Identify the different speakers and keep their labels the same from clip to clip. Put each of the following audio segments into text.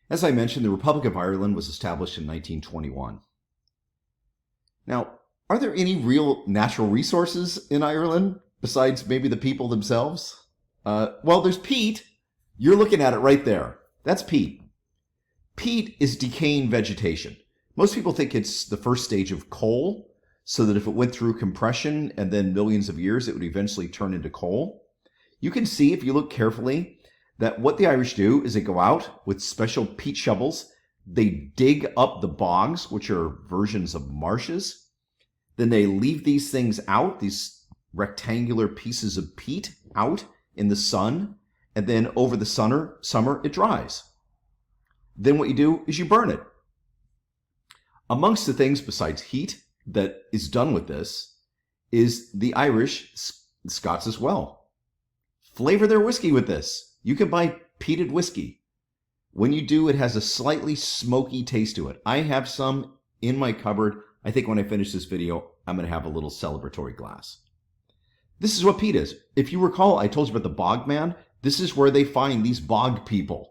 Speaker 1: As I mentioned, the Republic of Ireland was established in 1921. Now, are there any real natural resources in Ireland besides maybe the people themselves? Well, there's peat. You're looking at it right there. That's peat. Peat is decaying vegetation. Most people think it's the first stage of coal, so that if it went through compression and then millions of years, it would eventually turn into coal. You can see, if you look carefully, that what the Irish do is they go out with special peat shovels. They dig up the bogs, which are versions of marshes. Then they leave these things out, these rectangular pieces of peat out in the sun. And then over the summer, it dries. Then what you do is you burn it. Amongst the things besides heat that is done with this is the Irish, Scots as well, flavor their whiskey with this. You can buy peated whiskey. When you do, it has a slightly smoky taste to it. I have some in my cupboard. I think when I finish this video, I'm going to have a little celebratory glass. This is what peat is. If you recall, I told you about the bog man. This is where they find these bog people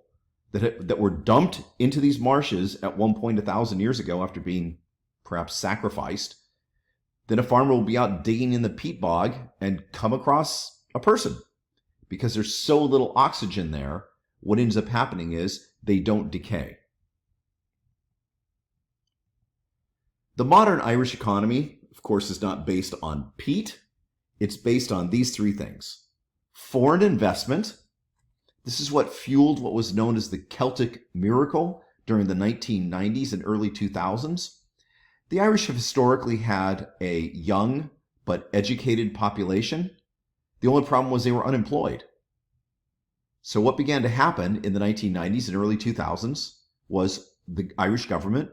Speaker 1: that were dumped into these marshes at one point 1,000 years ago after being perhaps sacrificed. Then a farmer will be out digging in the peat bog and come across a person. Because there's so little oxygen there, what ends up happening is they don't decay. The modern Irish economy, of course, is not based on peat. It's based on these three things. Foreign investment. This is what fueled what was known as the Celtic miracle during the 1990s and early 2000s. The Irish have historically had a young but educated population. The only problem was they were unemployed. So what began to happen in the 1990s and early 2000s was the Irish government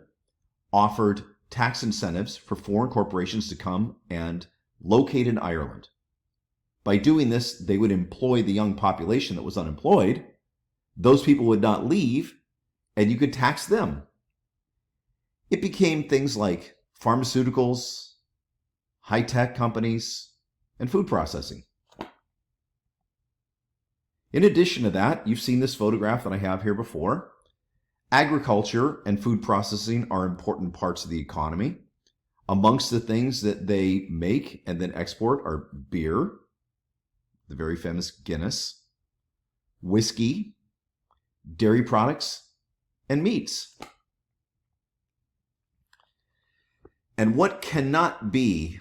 Speaker 1: offered tax incentives for foreign corporations to come and locate in Ireland. By doing this, they would employ the young population that was unemployed. Those people would not leave, and you could tax them. It became things like pharmaceuticals, high-tech companies, and food processing. In addition to that, you've seen this photograph that I have here before. Agriculture and food processing are important parts of the economy. Amongst the things that they make and then export are beer, the very famous Guinness, whiskey, dairy products, and meats. And what cannot be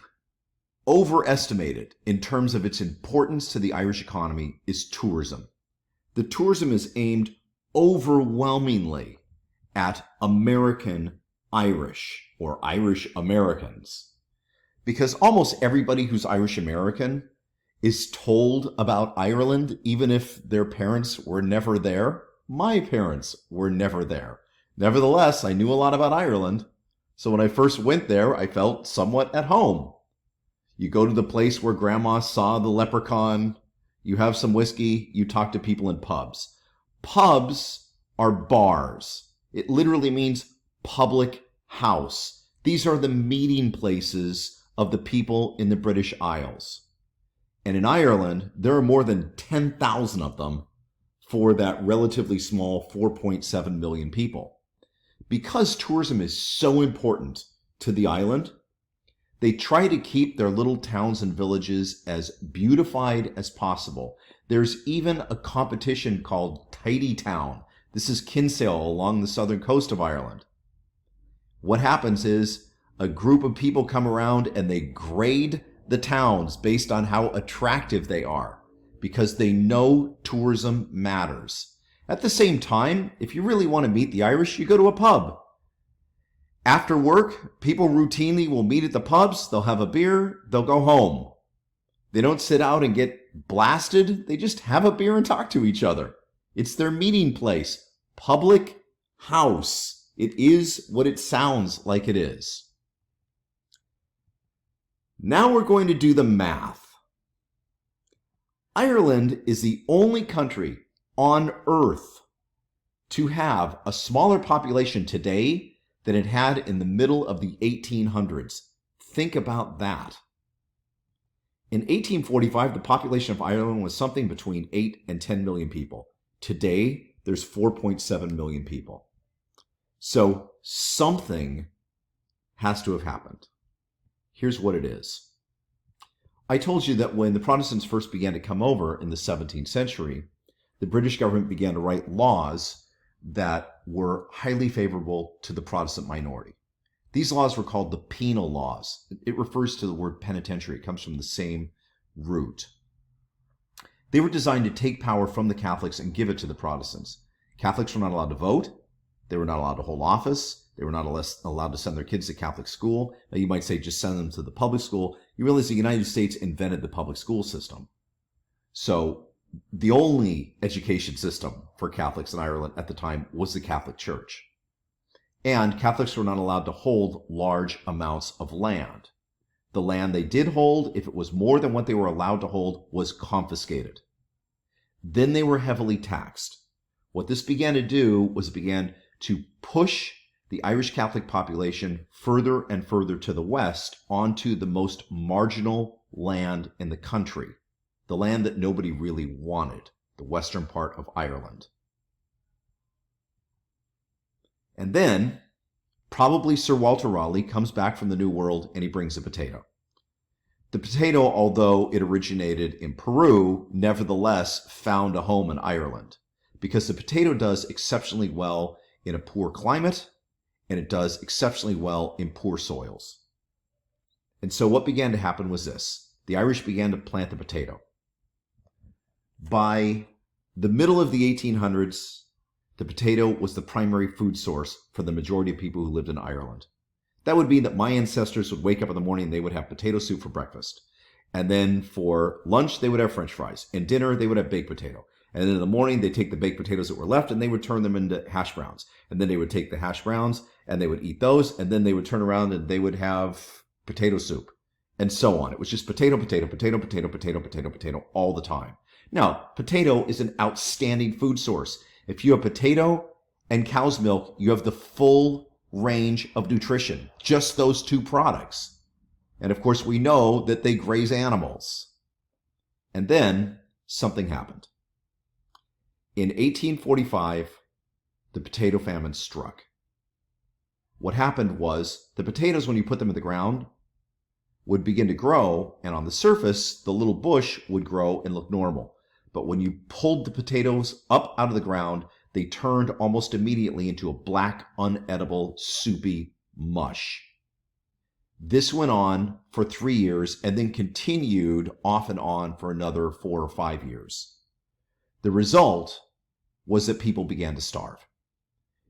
Speaker 1: overestimated in terms of its importance to the Irish economy is tourism. The tourism is aimed overwhelmingly at American Irish or Irish Americans, because almost everybody who's Irish American is told about Ireland, even if their parents were never there. My parents were never there. Nevertheless, I knew a lot about Ireland. So when I first went there, I felt somewhat at home. You go to the place where Grandma saw the leprechaun, you have some whiskey, you talk to people in pubs. Pubs are bars. It literally means public house. These are the meeting places of the people in the British Isles. And in Ireland, there are more than 10,000 of them for that relatively small 4.7 million people. Because tourism is so important to the island, they try to keep their little towns and villages as beautified as possible. There's even a competition called Tidy Town. This is Kinsale along the southern coast of Ireland. What happens is a group of people come around and they grade the towns based on how attractive they are, because they know tourism matters. At the same time, if you really want to meet the Irish, you go to a pub. After work, people routinely will meet at the pubs, they'll have a beer, they'll go home. They don't sit out and get blasted, they just have a beer and talk to each other. It's their meeting place. Public house. It is what it sounds like it is. Now we're going to do the math. Ireland is the only country on Earth to have a smaller population today than it had in the middle of the 1800s. Think about that. In 1845, the population of Ireland was something between 8 and 10 million people. Today, there's 4.7 million people. So something has to have happened. Here's what it is. I told you that when the Protestants first began to come over in the 17th century, the British government began to write laws that were highly favorable to the Protestant minority. These laws were called the penal laws. It refers to the word penitentiary. It comes from the same root. They were designed to take power from the Catholics and give it to the Protestants. Catholics were not allowed to vote. They were not allowed to hold office. They were not allowed to send their kids to Catholic school. Now, you might say just send them to the public school. You realize the United States invented the public school system. So the only education system for Catholics in Ireland at the time was the Catholic Church. And Catholics were not allowed to hold large amounts of land. The land they did hold, if it was more than what they were allowed to hold, was confiscated. Then they were heavily taxed. What this began to do was it began to push the Irish Catholic population further and further to the west onto the most marginal land in the country, the land that nobody really wanted, the western part of Ireland. And then, probably Sir Walter Raleigh comes back from the New World and he brings a potato. The potato, although it originated in Peru, nevertheless found a home in Ireland, because the potato does exceptionally well in a poor climate, and it does exceptionally well in poor soils. And so what began to happen was this. The Irish began to plant the potato. By the middle of the 1800s, the potato was the primary food source for the majority of people who lived in Ireland. That would mean that my ancestors would wake up in the morning and they would have potato soup for breakfast. And then for lunch, they would have French fries. And dinner, they would have baked potato. And then in the morning, they'd take the baked potatoes that were left and they would turn them into hash browns. And then they would take the hash browns and they would eat those. And then they would turn around and they would have potato soup and so on. It was just potato, potato, potato, potato, potato, potato, potato all the time. Now, potato is an outstanding food source. If you have potato and cow's milk, you have the full range of nutrition, just those two products. And of course, we know that they graze animals. And then something happened. In 1845, the potato famine struck. What happened was the potatoes, when you put them in the ground, would begin to grow, and on the surface, the little bush would grow and look normal. But when you pulled the potatoes up out of the ground, they turned almost immediately into a black, unedible, soupy mush. This went on for 3 years and then continued off and on for another 4 or 5 years. The result was that people began to starve.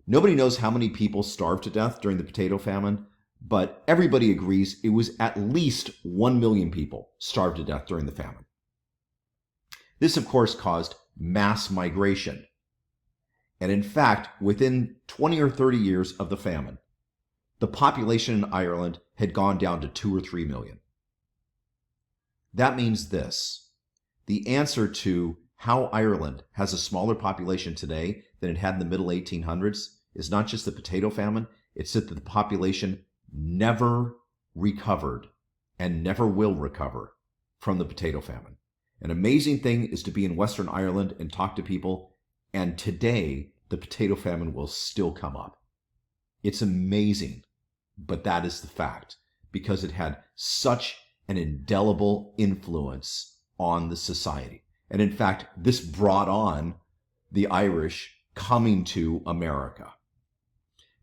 Speaker 1: Nobody knows how many people starved to death during the potato famine, but everybody agrees it was at least 1 million people starved to death during the famine. This, of course, caused mass migration. And in fact, within 20 or 30 years of the famine, the population in Ireland had gone down to 2 or 3 million. That means this: the answer to how Ireland has a smaller population today than it had in the middle 1800s is not just the potato famine, it's that the population never recovered and never will recover from the potato famine. An amazing thing is to be in Western Ireland and talk to people, and today the potato famine will still come up. It's amazing, but that is the fact, because it had such an indelible influence on the society. And in fact, this brought on the Irish coming to America.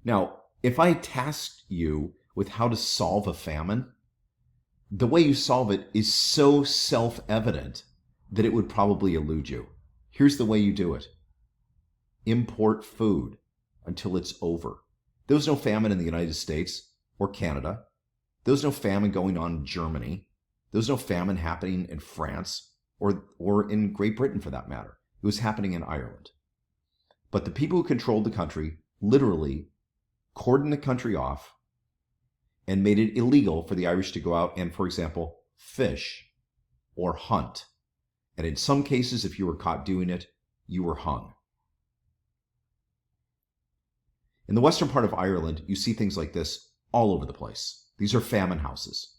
Speaker 1: Now, if I tasked you with how to solve a famine, the way you solve it is so self-evident that it would probably elude you. Here's the way you do it. Import food until it's over. There was no famine in the United States or Canada. There was no famine going on in Germany. There was no famine happening in France or in Great Britain, for that matter. It was happening in Ireland. But the people who controlled the country literally cordoned the country off and made it illegal for the Irish to go out and, for example, fish or hunt. And in some cases, if you were caught doing it, you were hung. In the western part of Ireland, you see things like this all over the place. These are famine houses.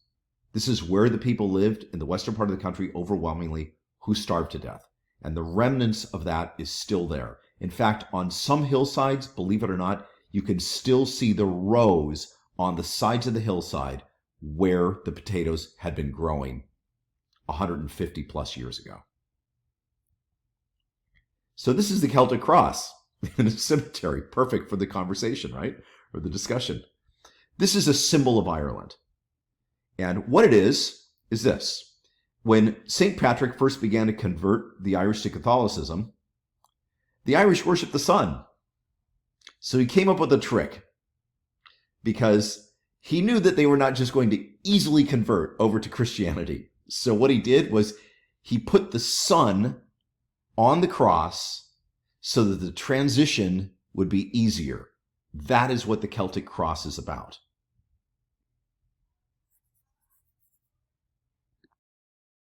Speaker 1: This is where the people lived in the western part of the country overwhelmingly who starved to death. And the remnants of that is still there. In fact, on some hillsides, believe it or not, you can still see the rows on the sides of the hillside where the potatoes had been growing 150 plus years ago. So this is the Celtic Cross in a cemetery. Perfect for the conversation, right? Or the discussion. This is a symbol of Ireland. And what it is this. When St. Patrick first began to convert the Irish to Catholicism, the Irish worshiped the sun. So he came up with a trick because he knew that they were not just going to easily convert over to Christianity. So what he did was he put the sun on the cross so that the transition would be easier. That is what the Celtic Cross is about.